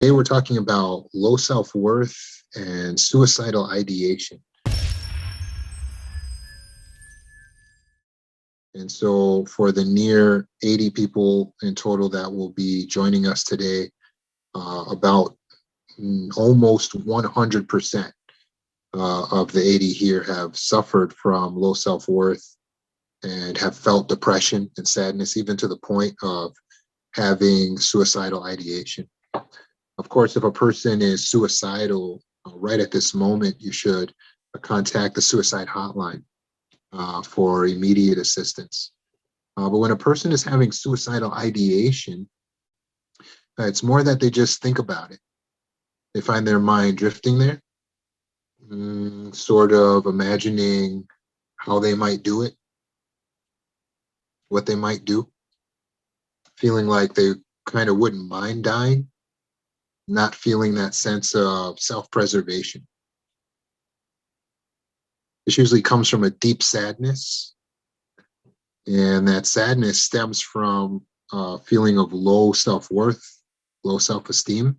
Today we're talking about low self-worth and suicidal ideation. And so for the near 80 people in total that will be joining us today, about almost 100% of the 80 here have suffered from low self-worth and have felt depression and sadness, even to the point of having suicidal ideation. Of course, if a person is suicidal right at this moment, you should contact the suicide hotline for immediate assistance. But when a person is having suicidal ideation, it's more that they just think about it. They find their mind drifting there, sort of imagining how they might do it, what they might do, feeling like they kind of wouldn't mind dying, not feeling that sense of self-preservation. This usually comes from a deep sadness, and that sadness stems from a feeling of low self-worth, low self-esteem,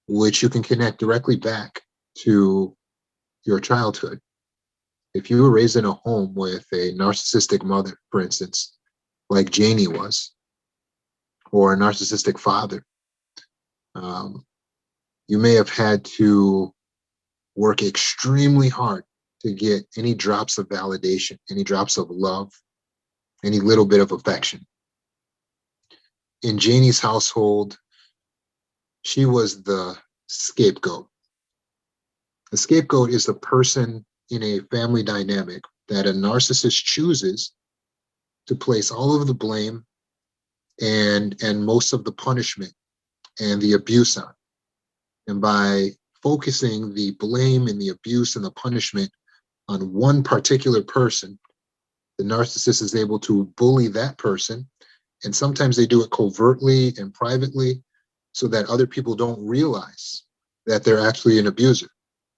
which you can connect directly back to your childhood. If you were raised in a home with a narcissistic mother, for instance, like Janie was, or a narcissistic father, you may have had to work extremely hard to get any drops of validation, any drops of love, any little bit of affection. In Janie's household, she was the scapegoat. The scapegoat is the person in a family dynamic that a narcissist chooses to place all of the blame and most of the punishment and the abuse on. And by focusing the blame and the abuse and the punishment on one particular person, the narcissist is able to bully that person. And sometimes they do it covertly and privately so that other people don't realize that they're actually an abuser.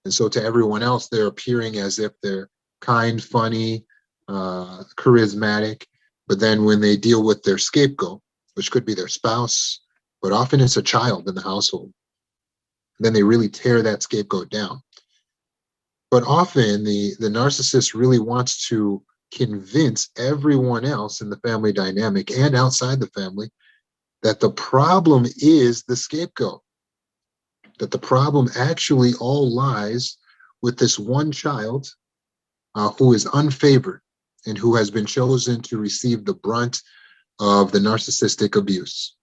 And so to everyone else, they're appearing as if they're kind, funny, charismatic. But then when they deal with their scapegoat, which could be their spouse, but often it's a child in the household, then they really tear that scapegoat down. But often the narcissist really wants to convince everyone else in the family dynamic and outside the family that the problem is the scapegoat, that the problem actually all lies with this one child who is unfavored and who has been chosen to receive the brunt of the narcissistic abuse.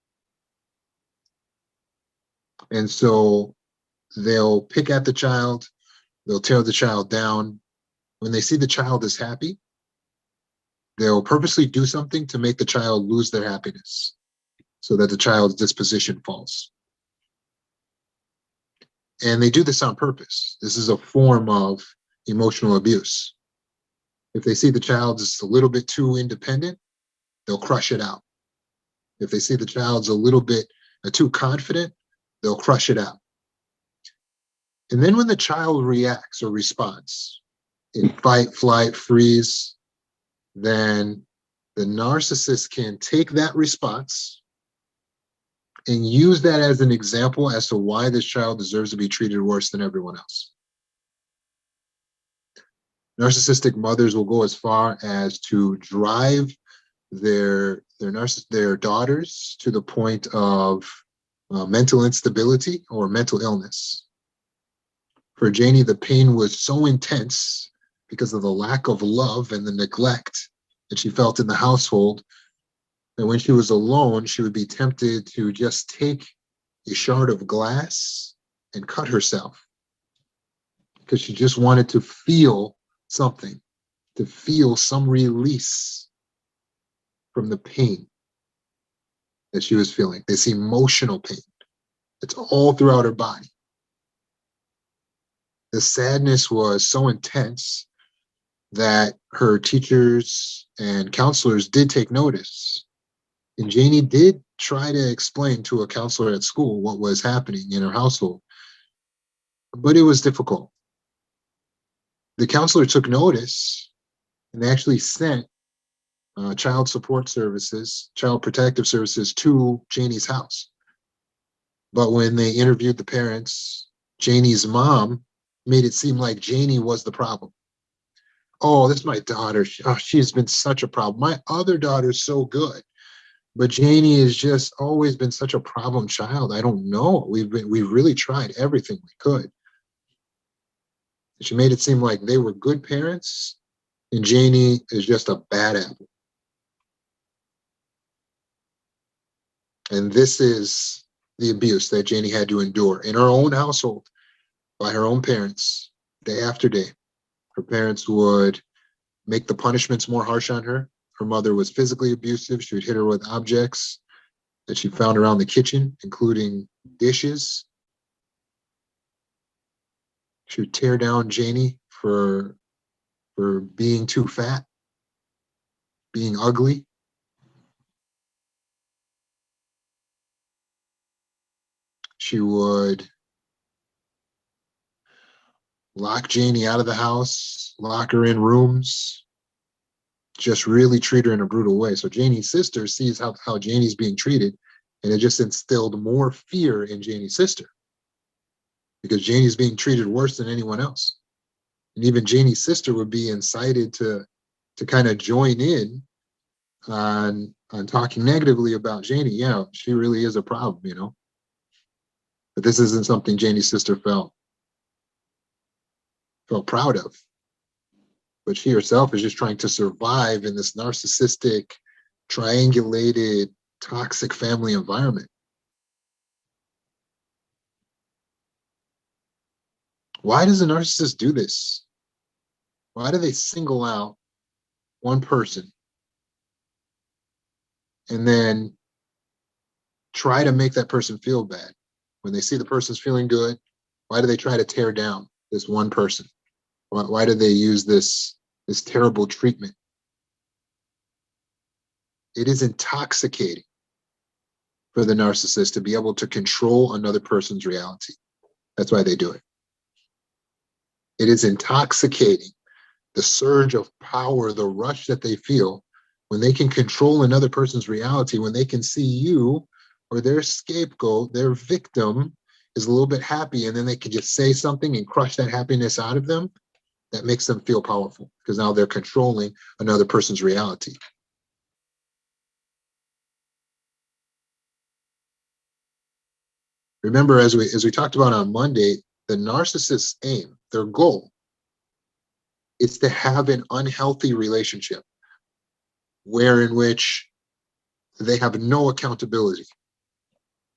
And so they'll pick at the child, they'll tear the child down. When they see the child is happy, they'll purposely do something to make the child lose their happiness so that the child's disposition falls. And they do this on purpose. This is a form of emotional abuse. If they see the child is a little bit too independent, they'll crush it out. If they see the child's a little bit too confident, they'll crush it out. And then when the child reacts or responds in fight, flight, freeze, then the narcissist can take that response and use that as an example as to why this child deserves to be treated worse than everyone else. Narcissistic mothers will go as far as to drive their daughters to the point of mental instability or mental illness. For Janie, the pain was so intense because of the lack of love and the neglect that she felt in the household, that when she was alone, she would be tempted to just take a shard of glass and cut herself because she just wanted to feel something, to feel some release from the pain that she was feeling, this emotional pain. It's all throughout her body. The sadness was so intense that her teachers and counselors did take notice. And Janie did try to explain to a counselor at school what was happening in her household, but it was difficult. The counselor took notice and actually sent child support services, child protective services to Janie's house. But when they interviewed the parents, Janie's mom made it seem like Janie was the problem. Oh, this is my daughter. She's been such a problem. My other daughter's so good. But Janie has just always been such a problem child. I don't know. We've really tried everything we could. She made it seem like they were good parents, and Janie is just a bad apple. And this is the abuse that Janie had to endure in her own household by her own parents, day after day. Her parents would make the punishments more harsh on her. Her mother was physically abusive. She would hit her with objects that she found around the kitchen, including dishes. She would tear down Janie for being too fat, being ugly. She would lock Janie out of the house, lock her in rooms, just really treat her in a brutal way. So Janie's sister sees how Janie's being treated, and it just instilled more fear in Janie's sister because Janie's being treated worse than anyone else. And even Janie's sister would be incited to kind of join in on talking negatively about Janie. Yeah, she really is a problem, you know. But this isn't something Janie's sister felt proud of. But she herself is just trying to survive in this narcissistic, triangulated, toxic family environment. Why does a narcissist do this? Why do they single out one person and then try to make that person feel bad? When they see the person's feeling good, why do they try to tear down this one person? Why do they use this terrible treatment? It is intoxicating for the narcissist to be able to control another person's reality. That's why they do it. It is intoxicating, the surge of power, the rush that they feel when they can control another person's reality, when they can see you or their scapegoat, their victim, is a little bit happy, and then they can just say something and crush that happiness out of them. That makes them feel powerful because now they're controlling another person's reality. Remember, as we talked about on Monday, the narcissist's aim, their goal, is to have an unhealthy relationship in which they have no accountability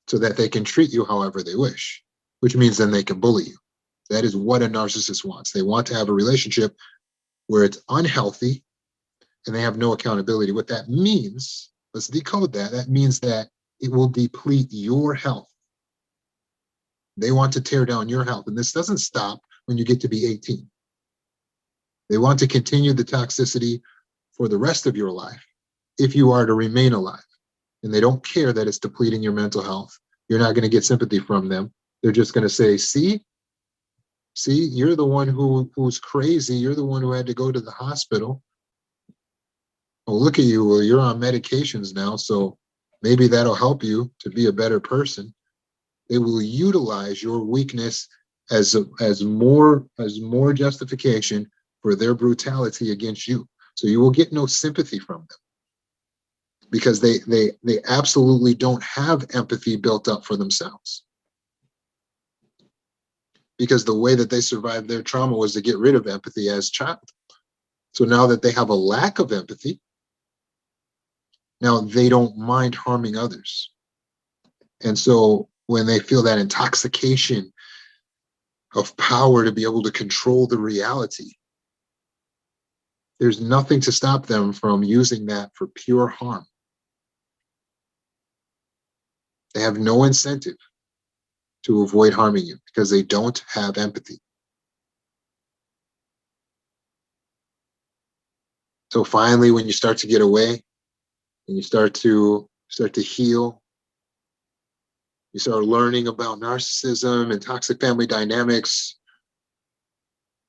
so that they can treat you however they wish, which means then they can bully you. That is what a narcissist wants. They want to have a relationship where it's unhealthy and they have no accountability. What that means, let's decode that. That means that it will deplete your health. They want to tear down your health. And this doesn't stop when you get to be 18. They want to continue the toxicity for the rest of your life if you are to remain alive. And they don't care that it's depleting your mental health. You're not going to get sympathy from them. They're just going to say, see, you're the one who's crazy. You're the one who had to go to the hospital. Oh, look at you. Well, you're on medications now, so maybe that'll help you to be a better person. They will utilize your weakness as more justification for their brutality against you. So you will get no sympathy from them because they absolutely don't have empathy built up for themselves. Because the way that they survived their trauma was to get rid of empathy as a child. So now that they have a lack of empathy, now they don't mind harming others. And so when they feel that intoxication of power to be able to control the reality, there's nothing to stop them from using that for pure harm. They have no incentive to avoid harming you because they don't have empathy. So finally, when you start to get away and you start to heal, you start learning about narcissism and toxic family dynamics,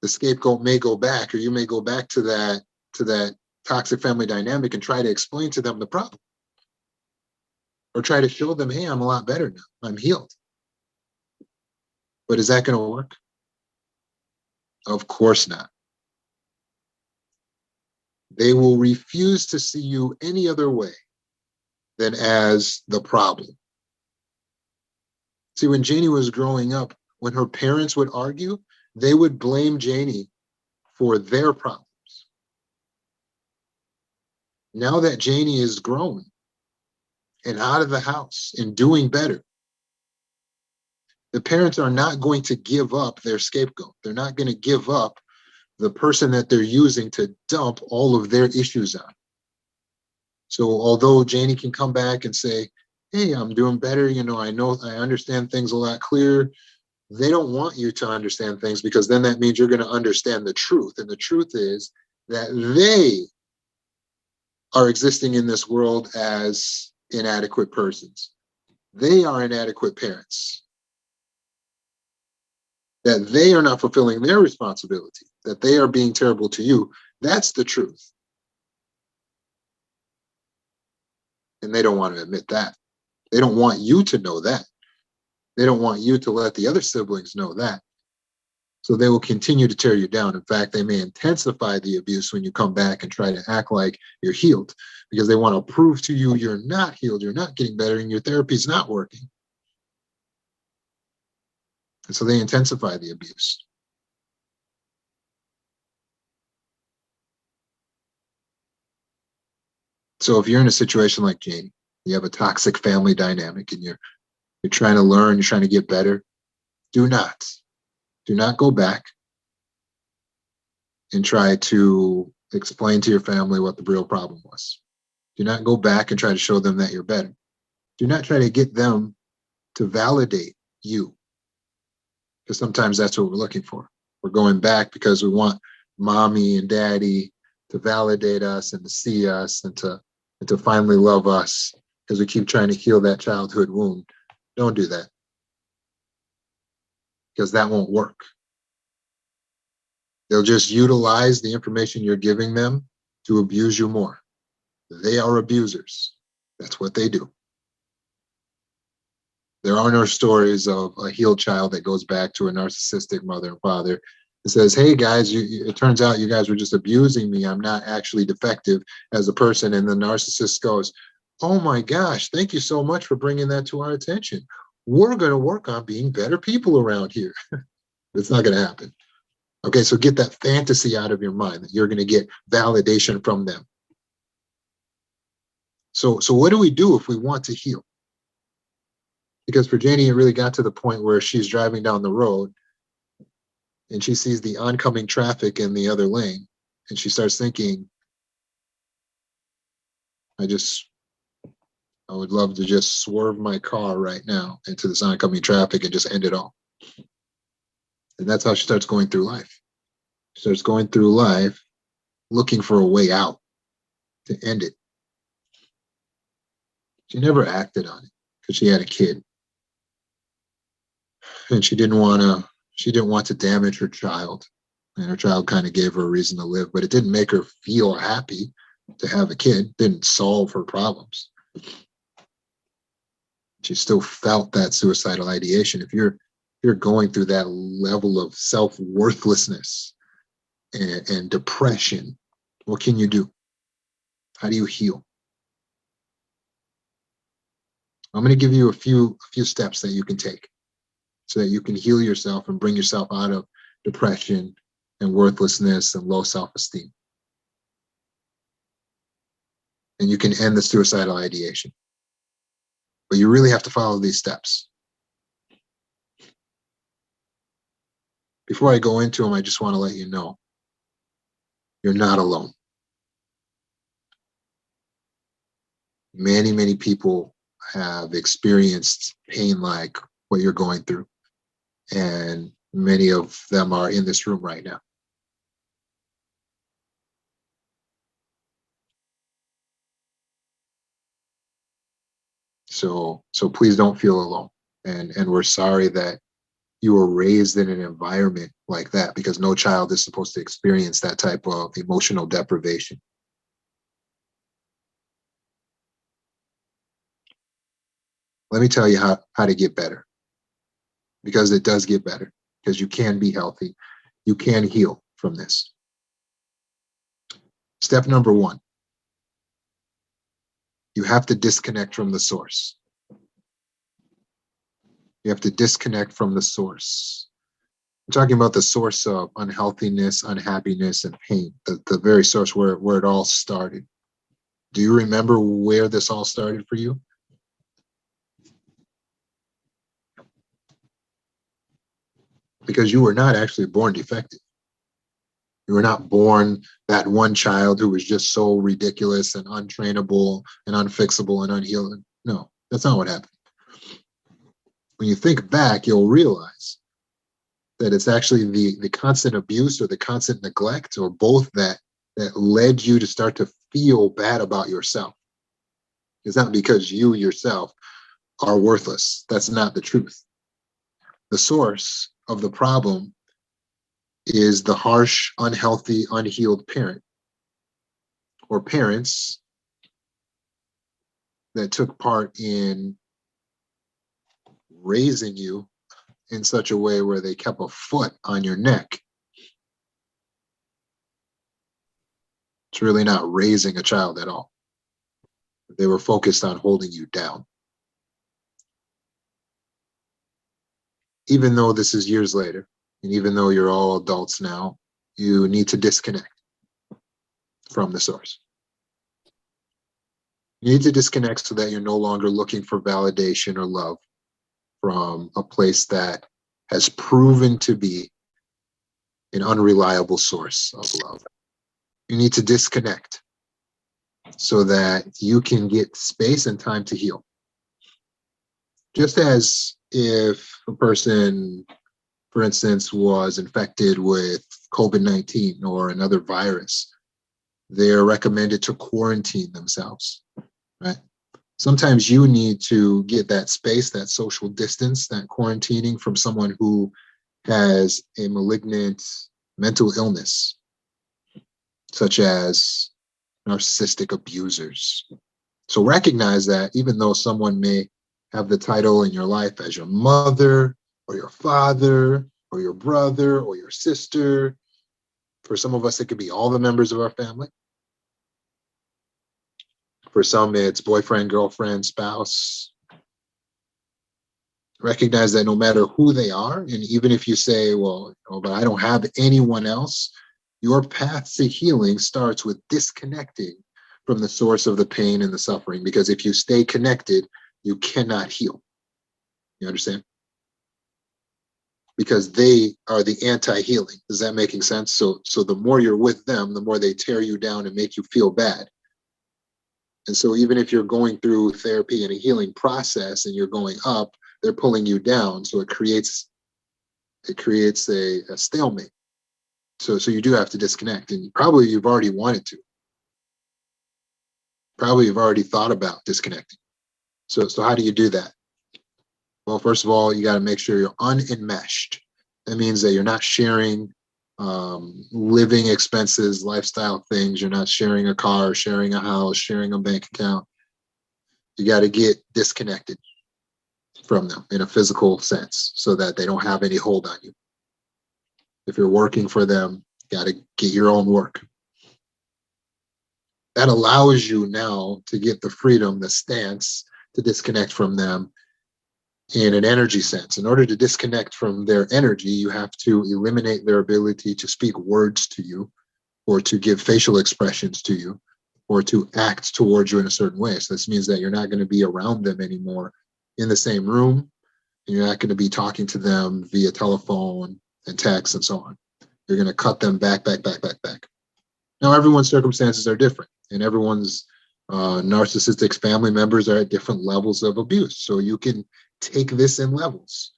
the scapegoat may go back, or you may go back to that toxic family dynamic and try to explain to them the problem, or try to show them, hey, I'm a lot better now. I'm healed. But is that going to work? Of course not. They will refuse to see you any other way than as the problem. See, when Janie was growing up, when her parents would argue, they would blame Janie for their problems. Now that Janie is grown and out of the house and doing better, the parents are not going to give up their scapegoat. They're not going to give up the person that they're using to dump all of their issues on. So although Janie can come back and say, hey, I'm doing better, I understand things a lot clearer, they don't want you to understand things, because then that means you're going to understand the truth. And the truth is that they are existing in this world as inadequate persons. They are inadequate parents. That they are not fulfilling their responsibility, that they are being terrible to you. That's the truth. And they don't want to admit that. They don't want you to know that. They don't want you to let the other siblings know that. So they will continue to tear you down. In fact, they may intensify the abuse when you come back and try to act like you're healed, because they want to prove to you you're not healed, you're not getting better, and your therapy is not working. And so they intensify the abuse. So if you're in a situation like Janie, you have a toxic family dynamic, and you're trying to learn, you're trying to get better, do not go back and try to explain to your family what the real problem was. Do not go back and try to show them that you're better. Do not try to get them to validate you, because sometimes that's what we're looking for. We're going back because we want mommy and daddy to validate us and to see us and to finally love us, because we keep trying to heal that childhood wound. Don't do that, because that won't work. They'll just utilize the information you're giving them to abuse you more. They are abusers. That's what they do. There are no stories of a healed child that goes back to a narcissistic mother and father and says, hey guys, it turns out you guys were just abusing me. I'm not actually defective as a person. And the narcissist goes, oh my gosh, thank you so much for bringing that to our attention. We're going to work on being better people around here. It's not going to happen. Okay, so get that fantasy out of your mind that you're going to get validation from them. So what do we do if we want to heal? Because for Janie, it really got to the point where she's driving down the road and she sees the oncoming traffic in the other lane, and she starts thinking, I would love to just swerve my car right now into this oncoming traffic and just end it all. And that's how she starts going through life. She starts going through life looking for a way out to end it. She never acted on it because she had a kid. And she didn't want to damage her child. And her child kind of gave her a reason to live, but it didn't make her feel happy to have a kid. It didn't solve her problems. She still felt that suicidal ideation. If you're going through that level of self-worthlessness and depression, what can you do? How do you heal? I'm going to give you a few steps that you can take so that you can heal yourself and bring yourself out of depression and worthlessness and low self-esteem. And you can end the suicidal ideation. But you really have to follow these steps. Before I go into them, I just want to let you know, you're not alone. Many, many people have experienced pain like what you're going through. And many of them are in this room right now. So please don't feel alone. And we're sorry that you were raised in an environment like that, because no child is supposed to experience that type of emotional deprivation. Let me tell you how to get better. because it does get better, because you can be healthy. You can heal from this. Step number one, you have to disconnect from the source. You have to disconnect from the source. I'm talking about the source of unhealthiness, unhappiness, and pain, the very source where it all started. Do you remember where this all started for you? Because you were not actually born defective. You were not born that one child who was just so ridiculous and untrainable and unfixable and unhealed. No, that's not what happened. When you think back, you'll realize that it's actually the constant abuse or the constant neglect or both that led you to start to feel bad about yourself. It's not because you yourself are worthless. That's not the truth. The source of the problem is the harsh, unhealthy, unhealed parent or parents that took part in raising you in such a way where they kept a foot on your neck. It's really not raising a child at all. They were focused on holding you down. Even though this is years later, and even though you're all adults now, you need to disconnect from the source. You need to disconnect so that you're no longer looking for validation or love from a place that has proven to be an unreliable source of love. You need to disconnect so that you can get space and time to heal. Just as if a person, for instance, was infected with COVID-19 or another virus, they're recommended to quarantine themselves, right? Sometimes you need to get that space, that social distance, that quarantining from someone who has a malignant mental illness, such as narcissistic abusers. So recognize that even though someone may have the title in your life as your mother or your father or your brother or your sister, for some of us, it could be all the members of our family. For some, it's boyfriend, girlfriend, spouse. Recognize that no matter who they are, and even if you say, well, but I don't have anyone else, your path to healing starts with disconnecting from the source of the pain and the suffering. Because if you stay connected, you cannot heal. You understand? Because they are the anti-healing. Is that making sense? So the more you're with them, the more they tear you down and make you feel bad. And so even if you're going through therapy and a healing process and you're going up, they're pulling you down. So it creates a stalemate. So you do have to disconnect, and probably you've already wanted to. Probably you've already thought about disconnecting. So how do you do that? Well, first of all, you got to make sure you're unenmeshed. That means that you're not sharing living expenses, lifestyle things. You're not sharing a car, sharing a house, sharing a bank account. You got to get disconnected from them in a physical sense so that they don't have any hold on you. If you're working for them, you got to get your own work. That allows you now to get the freedom, the stance to disconnect from them in an energy sense. In order to disconnect from their energy, you have to eliminate their ability to speak words to you or to give facial expressions to you or to act towards you in a certain way. So this means that you're not going to be around them anymore in the same room. And you're not going to be talking to them via telephone and text and so on. You're going to cut them back. Now, everyone's circumstances are different, and everyone's narcissistic family members are at different levels of abuse. So you can take this in levels.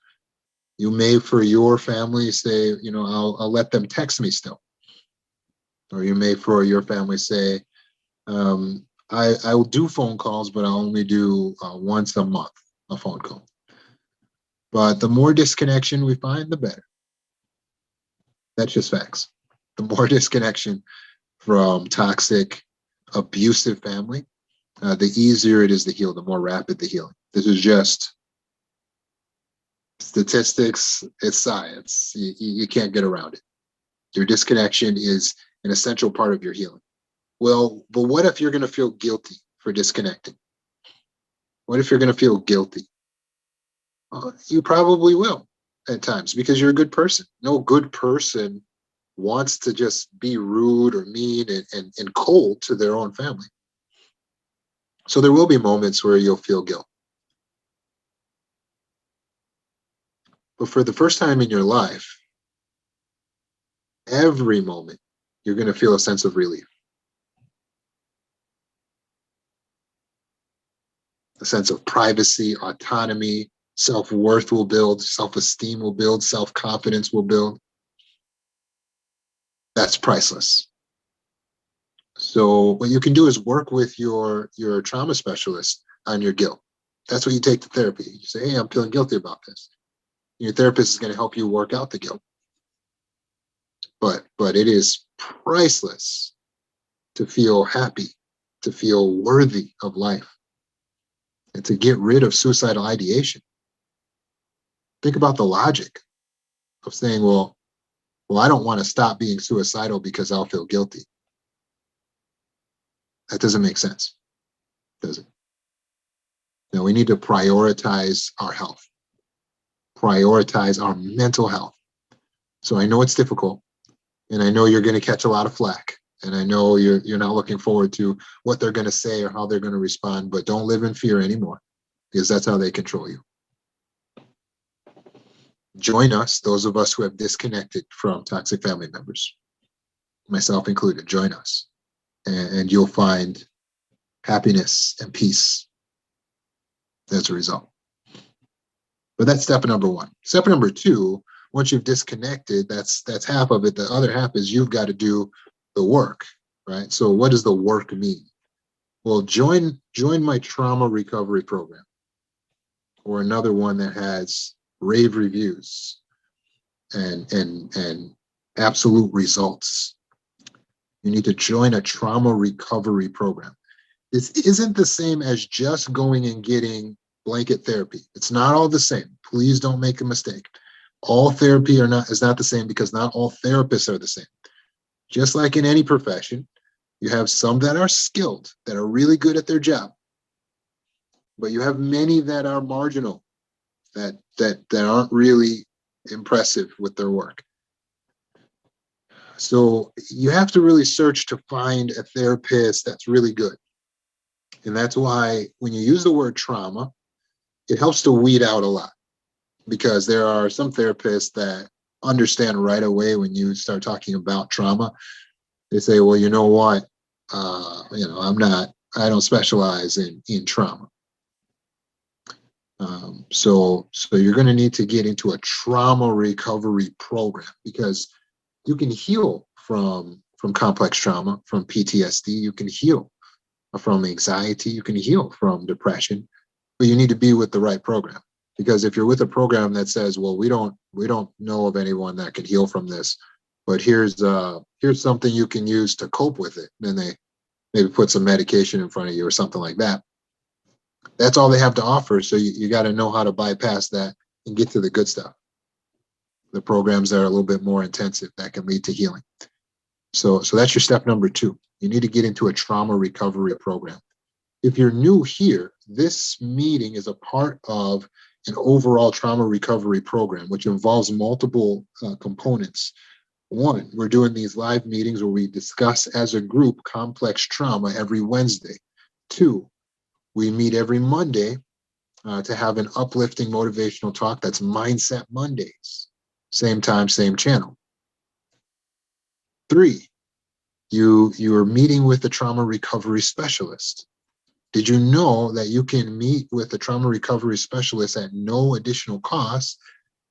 You may, for your family, say, I'll let them text me still. Or you may, for your family, say, I will do phone calls, but I'll only do once a month a phone call. But the more disconnection we find, the better. That's just facts. The more disconnection from toxic, abusive family, the easier it is to heal, the more rapid the healing. This is just Statistics, it's science. You can't get around it. Your disconnection is an essential part of your healing. Well, but what if you're going to feel guilty for disconnecting? What if you're going to feel guilty? You probably will at times because you're a good person. No good person wants to just be rude or mean and cold to their own family. So there will be moments where you'll feel guilt. But for the first time in your life, every moment, you're going to feel a sense of relief, a sense of privacy, autonomy, self-worth will build, self-esteem will build, self-confidence will build. That's priceless. So what you can do is work with your trauma specialist on your guilt. That's what you take to therapy. You say, hey, I'm feeling guilty about this. Your therapist is going to help you work out the guilt. But it is priceless to feel happy, to feel worthy of life, and to get rid of suicidal ideation. Think about the logic of saying, well, I don't want to stop being suicidal because I'll feel guilty. That doesn't make sense, does it? No, we need to prioritize our health, prioritize our mental health. So I know it's difficult, and I know you're going to catch a lot of flack, and I know you're not looking forward to what they're going to say or how they're going to respond, but don't live in fear anymore, because that's how they control you. Join us, those of us who have disconnected from toxic family members, myself included. Join us, and you'll find happiness and peace as a result. But that's step number one. Step number two, once you've disconnected, that's half of it. The other half is you've got to do the work, right? So what does the work mean? Well, join my trauma recovery program, or another one that has rave reviews and absolute results. You need to join a trauma recovery program. This isn't the same as just going and getting blanket therapy. It's not all the same. Please don't make a mistake. All therapy is not the same, because not all therapists are the same. Just like in any profession, you have some that are skilled, that are really good at their job, but you have many that are marginal, that aren't really impressive with their work. So you have to really search to find a therapist that's really good. And that's why when you use the word trauma, it helps to weed out a lot, because there are some therapists that understand right away when you start talking about trauma. They say, well, you know what? I don't specialize in trauma. So you're going to need to get into a trauma recovery program, because you can heal from complex trauma, from PTSD. You can heal from anxiety. You can heal from depression, but you need to be with the right program. Because if you're with a program that says, well, we don't know of anyone that can heal from this, but here's something you can use to cope with it, then they maybe put some medication in front of you or something like that. That's all they have to offer. So you got to know how to bypass that and get to the good stuff. The programs that are a little bit more intensive that can lead to healing. So that's your step number two. You need to get into a trauma recovery program. If you're new here, this meeting is a part of an overall trauma recovery program, which involves multiple components. One, we're doing these live meetings where we discuss as a group complex trauma every Wednesday. Two, we meet every Monday to have an uplifting motivational talk. That's Mindset Mondays. Same time, same channel. Three, you are meeting with a trauma recovery specialist. Did you know that you can meet with a trauma recovery specialist at no additional cost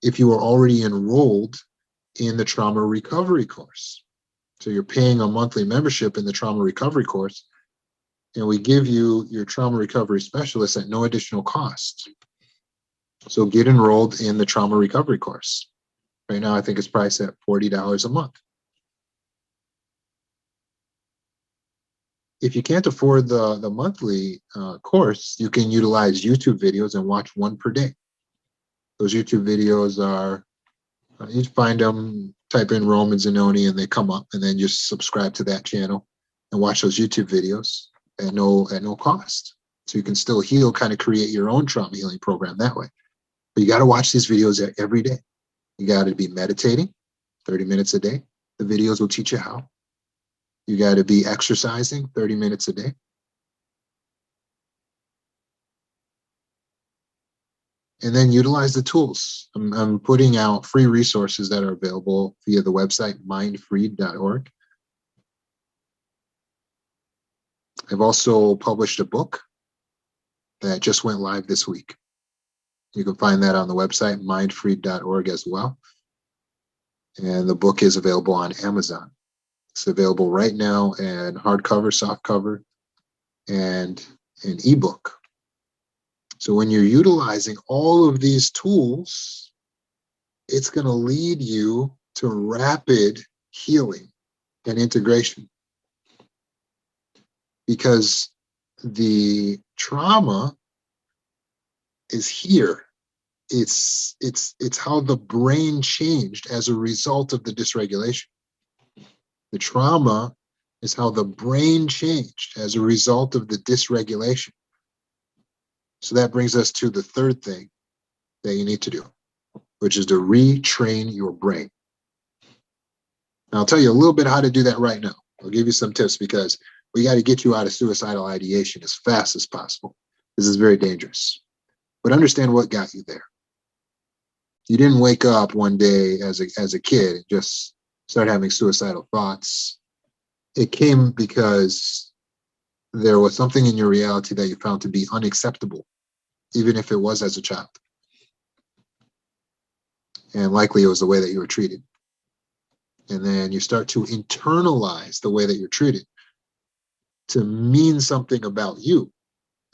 if you are already enrolled in the trauma recovery course? So you're paying a monthly membership in the trauma recovery course, and we give you your trauma recovery specialist at no additional cost. So get enrolled in the trauma recovery course. Right now, I think it's priced at $40 a month. If you can't afford the monthly course, you can utilize YouTube videos and watch one per day. Those YouTube videos are, you find them, type in Roman Zanoni and they come up, and then just subscribe to that channel and watch those YouTube videos at no cost. So you can still heal, kind of create your own trauma healing program that way. But you got to watch these videos every day. You got to be meditating 30 minutes a day. The videos will teach you how. You got to be exercising 30 minutes a day. And then utilize the tools. I'm putting out free resources that are available via the website mindfreed.org. I've also published a book that just went live this week. You can find that on the website mindfreed.org as well. And the book is available on Amazon. It's available right now in hardcover, softcover, and an ebook. So when you're utilizing all of these tools, it's going to lead you to rapid healing and integration. Because the trauma is here. It's how the brain changed as a result of the dysregulation. The trauma is how the brain changed as a result of the dysregulation. So that brings us to the third thing that you need to do, which is to retrain your brain. Now, I'll tell you a little bit how to do that right now. I'll give you some tips because we got to get you out of suicidal ideation as fast as possible. This is very dangerous. But understand what got you there. You didn't wake up one day as a kid and just start having suicidal thoughts. It came because there was something in your reality that you found to be unacceptable, even if it was as a child. And likely it was the way that you were treated. And then you start to internalize the way that you're treated to mean something about you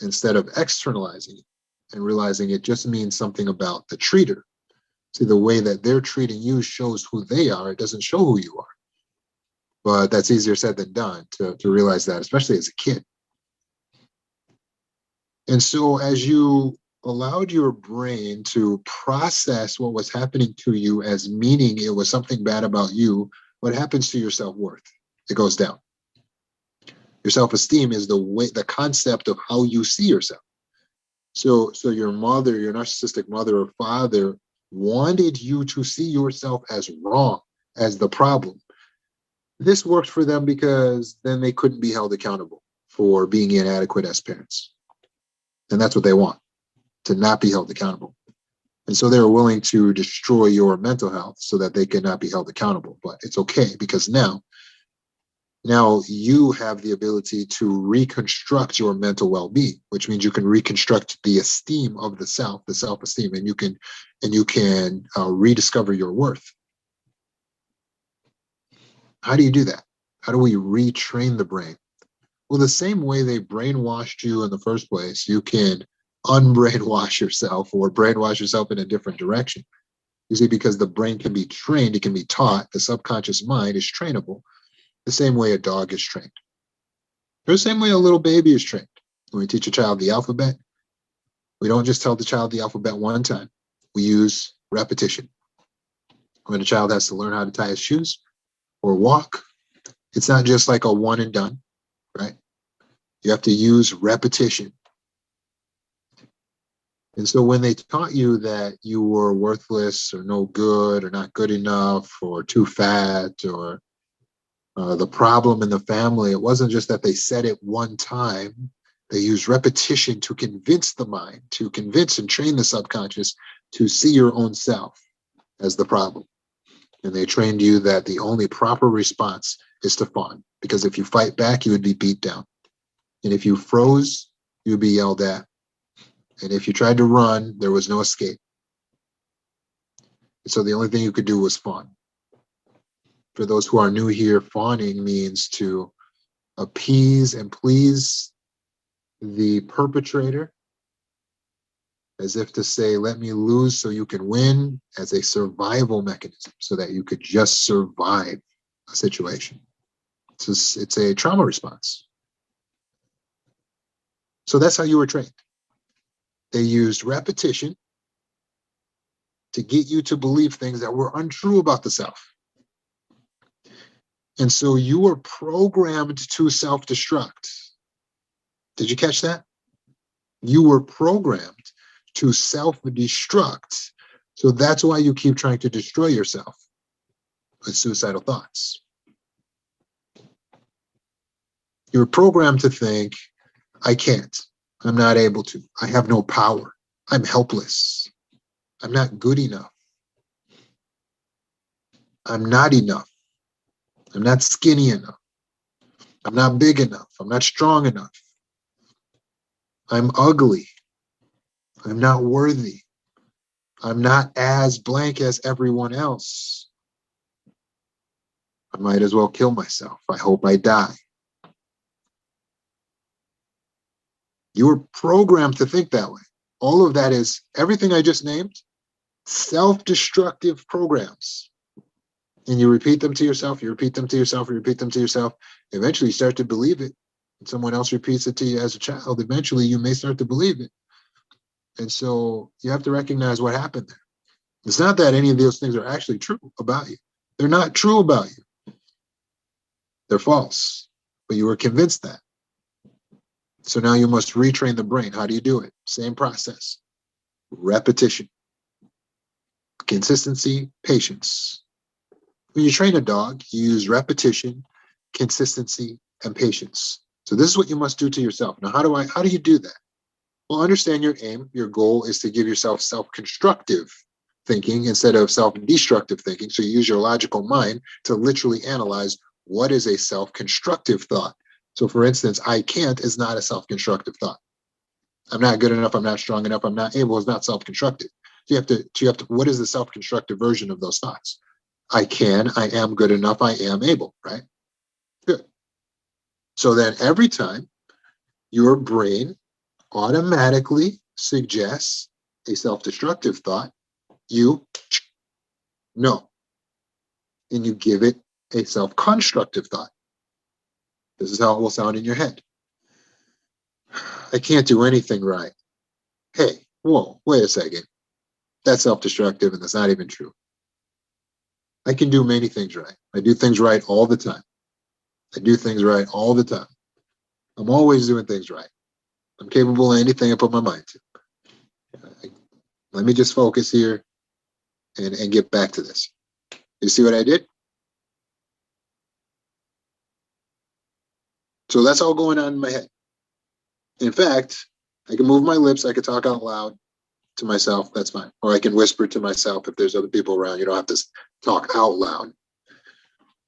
instead of externalizing it and realizing it just means something about the treater. See, the way that they're treating you shows who they are. It doesn't show who you are. But that's easier said than done to realize that, especially as a kid. And so as you allowed your brain to process what was happening to you as meaning it was something bad about you, what happens to your self-worth? It goes down. Your self-esteem is the concept of how you see yourself. So your mother, your narcissistic mother or father wanted you to see yourself as wrong, as the problem. This worked for them because then they couldn't be held accountable for being inadequate as parents. And that's what they want, to not be held accountable. And so they're willing to destroy your mental health so that they cannot be held accountable. But it's okay because now you have the ability to reconstruct your mental well-being, which means you can reconstruct the esteem of the self, the self-esteem, and you can rediscover your worth. How do you do that? How do we retrain the brain? Well, the same way they brainwashed you in the first place, you can unbrainwash yourself or brainwash yourself in a different direction. You see, because the brain can be trained, it can be taught, the subconscious mind is trainable the same way a dog is trained. Or the same way a little baby is trained. When we teach a child the alphabet, we don't just tell the child the alphabet one time. We use repetition. When a child has to learn how to tie his shoes or walk, it's not just like a one and done, right? You have to use repetition. And so when they taught you that you were worthless or no good or not good enough or too fat or the problem in the family, it wasn't just that they said it one time. They used repetition to convince the mind, to convince and train the subconscious to see your own self as the problem. And they trained you that the only proper response is to fawn, because if you fight back, you would be beat down. And if you froze, you would be yelled at. And if you tried to run, there was no escape. And so the only thing you could do was fawn. For those who are new here, fawning means to appease and please the perpetrator, as if to say, let me lose so you can win, as a survival mechanism so that you could just survive a situation. It's a trauma response. So that's how you were trained. They used repetition to get you to believe things that were untrue about the self. And so you were programmed to self-destruct. Did you catch that? You were programmed to self-destruct. So that's why you keep trying to destroy yourself with suicidal thoughts. You're programmed to think, I can't, I'm not able to, I have no power, I'm helpless, I'm not good enough, I'm not enough, I'm not skinny enough, I'm not big enough, I'm not strong enough, I'm ugly, I'm not worthy, I'm not as blank as everyone else, I might as well kill myself, I hope I die. You were programmed to think that way. All of that is, everything I just named, self-destructive programs. And you repeat them to yourself, you repeat them to yourself, you repeat them to yourself. Eventually you start to believe it. And someone else repeats it to you as a child. Eventually you may start to believe it. And so you have to recognize what happened there. It's not that any of those things are actually true about you. They're not true about you. They're false. But you were convinced that. So now you must retrain the brain. How do you do it? Same process. Repetition. Consistency, patience. When you train a dog, you use repetition, consistency, and patience. So this is what you must do to yourself. Now, how do you do that? Well, understand your aim. Your goal is to give yourself self-constructive thinking instead of self-destructive thinking. So you use your logical mind to literally analyze what is a self-constructive thought. So for instance, I can't is not a self-constructive thought. I'm not good enough, I'm not strong enough, I'm not able is not self-constructive. So you have to, what is the self-constructive version of those thoughts? I can, I am good enough, I am able, right? Good. So then every time your brain automatically suggests a self-destructive thought, you know, and you give it a self-constructive thought. This is how it will sound in your head. I can't do anything right. Hey, whoa, wait a second. That's self-destructive and that's not even true. I can do many things right. I do things right all the time. I do things right all the time. I'm always doing things right. I'm capable of anything I put my mind to. Let me just focus here and get back to this. You see what I did? So that's all going on in my head. In fact, I can move my lips. I can talk out loud to myself. That's fine. Or I can whisper to myself if there's other people around. You don't have to talk out loud.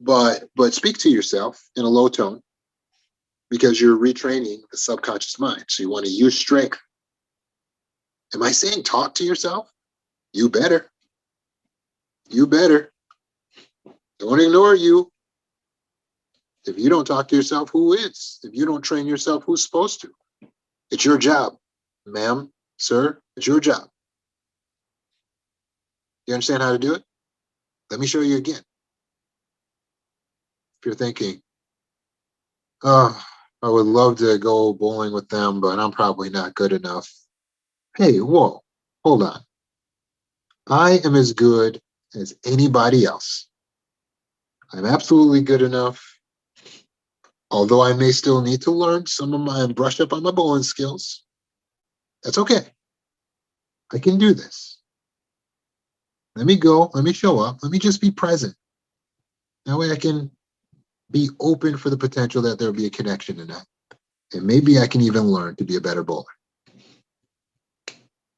But speak to yourself in a low tone because you're retraining the subconscious mind. So you want to use strength. Am I saying talk to yourself? You better. You better. Don't ignore you. If you don't talk to yourself, who is? If you don't train yourself, who's supposed to? It's your job, ma'am, sir. It's your job. You understand how to do it? Let me show you again. If you're thinking, oh, I would love to go bowling with them, but I'm probably not good enough. Hey, whoa, hold on. I am as good as anybody else. I'm absolutely good enough. Although I may still need to learn some of my, brush up on my bowling skills. That's okay. I can do this. Let me go. Let me show up. Let me just be present. That way I can be open for the potential that there'll be a connection in that. And maybe I can even learn to be a better bowler.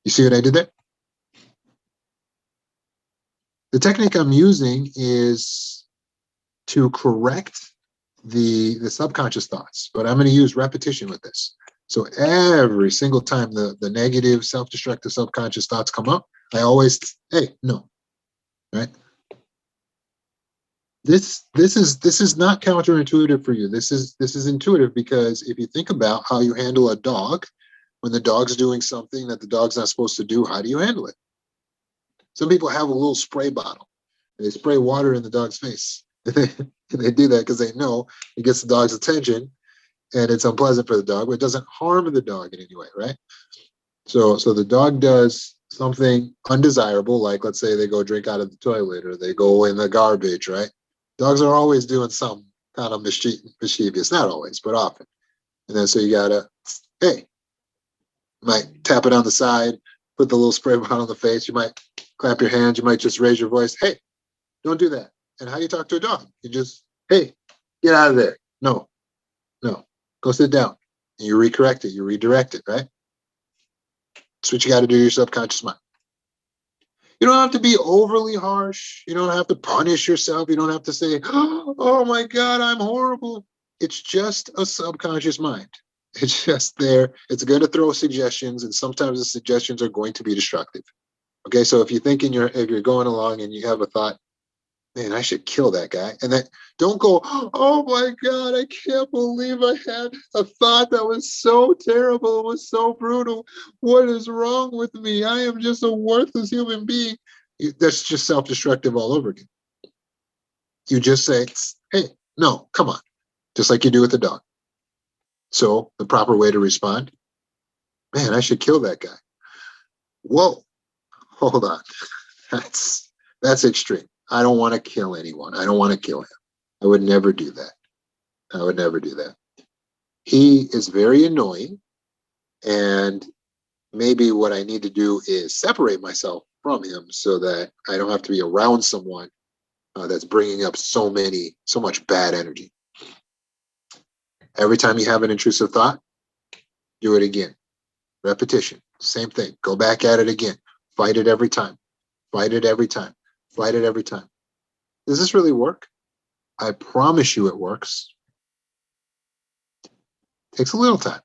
You see what I did there? The technique I'm using is to correct the subconscious thoughts, but I'm going to use repetition with this. So every single time the negative, self-destructive, subconscious thoughts come up, I always, hey, no, right? This is not counterintuitive for you. This is intuitive because if you think about how you handle a dog, when the dog's doing something that the dog's not supposed to do, how do you handle it? Some people have a little spray bottle. And they spray water in the dog's face. And they do that because they know it gets the dog's attention and it's unpleasant for the dog, but it doesn't harm the dog in any way, right? So the dog does something undesirable, like let's say they go drink out of the toilet or they go in the garbage, right? Dogs are always doing some kind of mischievous, not always, but often. And then so you gotta, hey, you might tap it on the side, put the little spray bottle on the face, you might clap your hands, you might just raise your voice, hey, don't do that. And how do you talk to a dog? You just, hey, get out of there. No, no, go sit down. And you recorrect it, you redirect it, right? That's what you got to do to your subconscious mind. You don't have to be overly harsh. You don't have to punish yourself. You don't have to say, oh my God, I'm horrible. It's just a subconscious mind. It's just there. It's going to throw suggestions, and sometimes the suggestions are going to be destructive. Okay, so if you think if you're going along and you have a thought, man, I should kill that guy. And then don't go, oh my God, I can't believe I had a thought that was so terrible. It was so brutal. What is wrong with me? I am just a worthless human being. That's just self-destructive all over again. You just say, hey, no, come on. Just like you do with the dog. So the proper way to respond, man, I should kill that guy. Whoa, hold on. That's extreme. I don't want to kill anyone. I don't want to kill him. I would never do that. I would never do that. He is very annoying, and maybe what I need to do is separate myself from him so that I don't have to be around someone that's bringing up so much bad energy. Every time you have an intrusive thought, do it again. Repetition, same thing. Go back at it again. Fight it every time. Fight it every time. Fight it every time. Does this really work? I promise you it works. Takes a little time.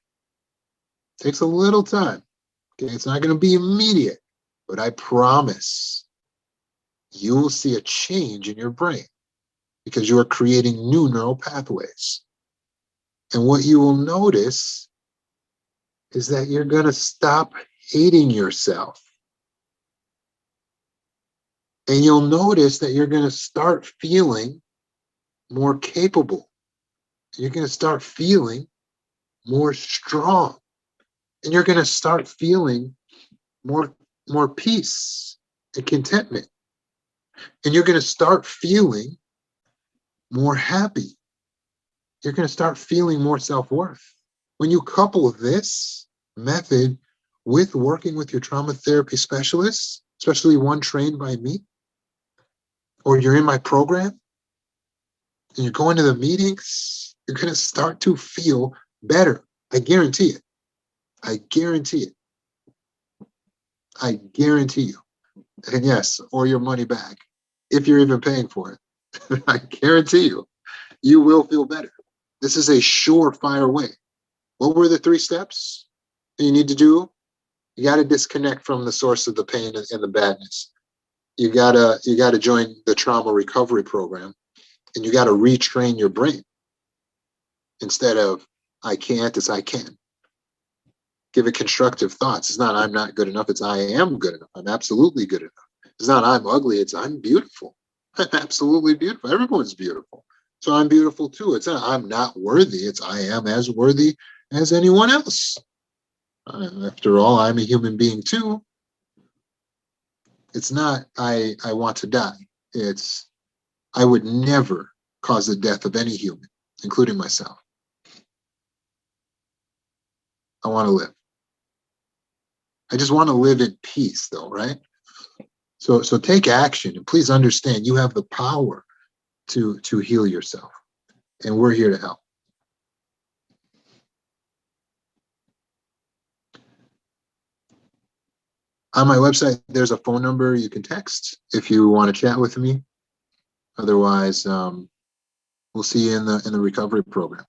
Takes a little time. Okay, it's not going to be immediate, but I promise you will see a change in your brain because you are creating new neural pathways. And what you will notice is that you're going to stop hating yourself. And you'll notice that you're going to start feeling more capable. You're going to start feeling more strong. And you're going to start feeling more peace and contentment. And you're going to start feeling more happy. You're going to start feeling more self-worth. When you couple this method with working with your trauma therapy specialists, especially one trained by me, or you're in my program, and you're going to the meetings, you're going to start to feel better. I guarantee it. I guarantee it. I guarantee you. And yes, or your money back, if you're even paying for it. I guarantee you, you will feel better. This is a surefire way. What were the 3 steps that you need to do? You got to disconnect from the source of the pain and the badness. You gotta join the trauma recovery program, and you got to retrain your brain. Instead of I can't, it's I can. Give it constructive thoughts. It's not I'm not good enough, it's I am good enough. I'm absolutely good enough. It's not I'm ugly, it's I'm beautiful. I'm absolutely beautiful. Everyone's beautiful. So I'm beautiful too. It's not I'm not worthy, it's I am as worthy as anyone else. After all, I'm a human being too. It's not I want to die. It's I would never cause the death of any human, including myself. I want to live. I just want to live in peace, though, right? So take action, and please understand you have the power to heal yourself, and we're here to help. On my website, there's a phone number you can text if you want to chat with me. Otherwise, we'll see you in the recovery program.